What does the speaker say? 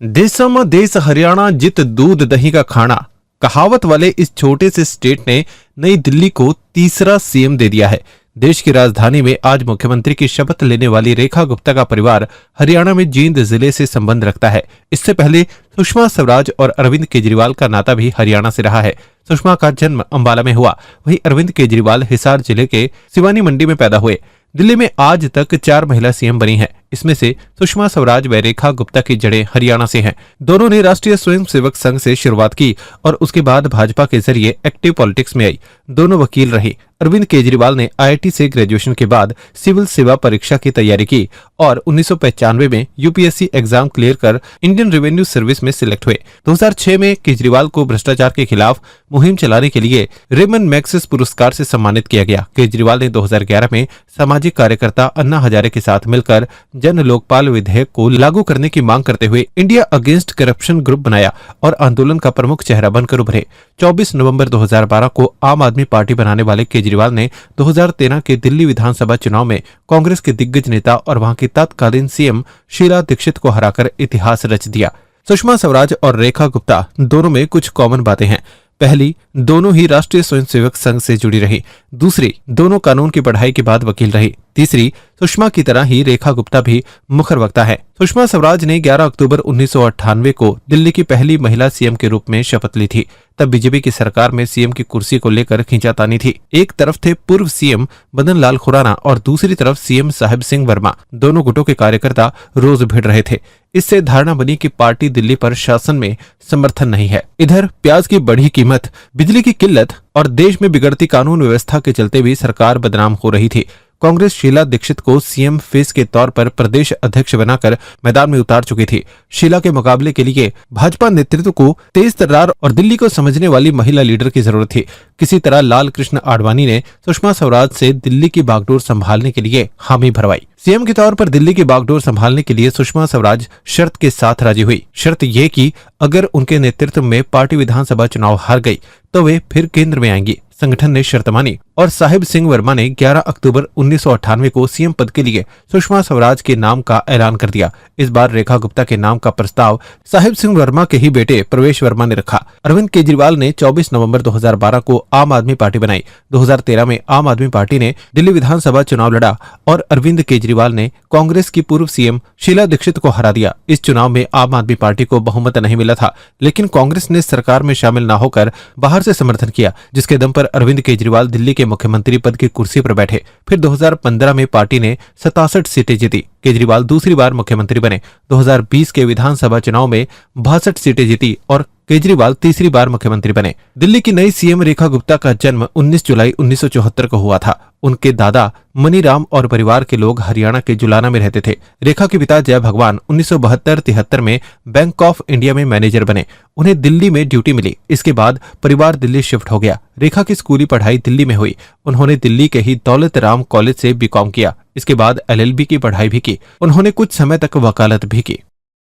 देशम देश हरियाणा जित दूध दही का खाना कहावत वाले इस छोटे से स्टेट ने नई दिल्ली को तीसरा सीएम दे दिया है। देश की राजधानी में आज मुख्यमंत्री की शपथ लेने वाली रेखा गुप्ता का परिवार हरियाणा में जींद जिले से संबंध रखता है। इससे पहले सुषमा स्वराज और अरविंद केजरीवाल का नाता भी हरियाणा से रहा है। सुषमा का जन्म अंबाला में हुआ, वहीं अरविंद केजरीवाल हिसार जिले के सिवानी मंडी में पैदा हुए। दिल्ली में आज तक 4 महिला सीएम बनी हैं। इसमें से सुषमा स्वराज व रेखा गुप्ता की जड़ें हरियाणा से हैं। दोनों ने राष्ट्रीय स्वयंसेवक संघ से शुरुआत की और उसके बाद भाजपा के जरिए एक्टिव पॉलिटिक्स में आई। दोनों वकील रहे। अरविंद केजरीवाल ने आईआईटी से ग्रेजुएशन के बाद सिविल सेवा परीक्षा की तैयारी की और 1995 में यूपीएससी एग्जाम क्लियर कर इंडियन रेवेन्यू सर्विस में सिलेक्ट हुए। 2006 में केजरीवाल को भ्रष्टाचार के खिलाफ मुहिम चलाने के लिए रेमन मैग्सेसे पुरस्कार से सम्मानित किया गया। केजरीवाल ने 2011 में सामाजिक कार्यकर्ता अन्ना हजारे के साथ मिलकर जन लोकपाल विधेयक को लागू करने की मांग करते हुए इंडिया अगेंस्ट करप्शन ग्रुप बनाया और आंदोलन का प्रमुख चेहरा बनकर उभरे। 24 नवंबर 2012 को आम आदमी पार्टी बनाने वाले केजरीवाल ने 2013 के दिल्ली विधानसभा चुनाव में कांग्रेस के दिग्गज नेता और वहां की तत्कालीन सीएम शीला दीक्षित को हराकर इतिहास रच दिया। सुषमा स्वराज और रेखा गुप्ता दोनों में कुछ कॉमन बातें हैं। पहली, दोनों ही राष्ट्रीय स्वयंसेवक संघ से जुड़ी रही। दूसरी, दोनों कानून की पढ़ाई के बाद वकील रही। तीसरी, सुषमा की तरह ही रेखा गुप्ता भी मुखर वक्ता है। सुषमा स्वराज ने 11 अक्टूबर 1998 को दिल्ली की पहली महिला सीएम के रूप में शपथ ली थी। तब बीजेपी की सरकार में सीएम की कुर्सी को लेकर खींचातानी थी। एक तरफ थे पूर्व सीएम मदन लाल खुराना और दूसरी तरफ सीएम साहिब सिंह वर्मा। दोनों गुटों के कार्यकर्ता रोज भिड़ रहे थे। इससे धारणा बनी कि पार्टी दिल्ली पर शासन में समर्थन नहीं है। इधर प्याज की बढ़ी कीमत, बिजली की किल्लत और देश में बिगड़ती कानून व्यवस्था के चलते भी सरकार बदनाम हो रही थी। कांग्रेस शीला दीक्षित को सीएम फेस के तौर पर प्रदेश अध्यक्ष बनाकर मैदान में उतार चुकी थी। शीला के मुकाबले के लिए भाजपा नेतृत्व को तेज तर्रार और दिल्ली को समझने वाली महिला लीडर की जरूरत थी। किसी तरह लाल कृष्ण आडवाणी ने सुषमा स्वराज से दिल्ली की बागडोर संभालने के लिए हामी भरवाई। सीएम के तौर पर दिल्ली की बागडोर संभालने के लिए सुषमा स्वराज शर्त के साथ राजी हुई। शर्त ये कि अगर उनके नेतृत्व में पार्टी विधानसभा चुनाव हार गई तो वे फिर केंद्र में आएंगी। संगठन ने शर्त मानी और साहिब सिंह वर्मा ने 11 अक्टूबर 1998 को सीएम पद के लिए सुषमा स्वराज के नाम का ऐलान कर दिया। इस बार रेखा गुप्ता के नाम का प्रस्ताव साहिब सिंह वर्मा के ही बेटे प्रवेश वर्मा ने रखा। अरविंद केजरीवाल ने 24 नवंबर 2012 को आम आदमी पार्टी बनाई। 2013 में आम आदमी पार्टी ने दिल्ली विधानसभा चुनाव लड़ा और अरविंद केजरीवाल ने कांग्रेस की पूर्व सीएम शीला दीक्षित को हरा दिया। इस चुनाव में आम आदमी पार्टी को बहुमत नहीं मिला था, लेकिन कांग्रेस ने सरकार में शामिल न होकर बाहर से समर्थन किया, जिसके दम पर अरविंद केजरीवाल दिल्ली के मुख्यमंत्री पद की कुर्सी पर बैठे। फिर 2015 में पार्टी ने 67 सीटें जीती। केजरीवाल दूसरी बार मुख्यमंत्री बने। 2020 के विधानसभा चुनाव में 62 सीटें जीती और केजरीवाल तीसरी बार मुख्यमंत्री बने। दिल्ली की नई सीएम रेखा गुप्ता का जन्म 19 जुलाई 1974 को हुआ था। उनके दादा मनीराम और परिवार के लोग हरियाणा के जुलाना में रहते थे। रेखा के पिता जय भगवान 1972-73 में बैंक ऑफ इंडिया में मैनेजर बने। उन्हें दिल्ली में ड्यूटी मिली। इसके बाद परिवार दिल्ली शिफ्ट हो गया। रेखा की स्कूली पढ़ाई दिल्ली में हुई। उन्होंने दिल्ली के ही दौलत राम कॉलेज से बीकॉम किया। इसके बाद एलएलबी की पढ़ाई भी की। उन्होंने कुछ समय तक वकालत भी की।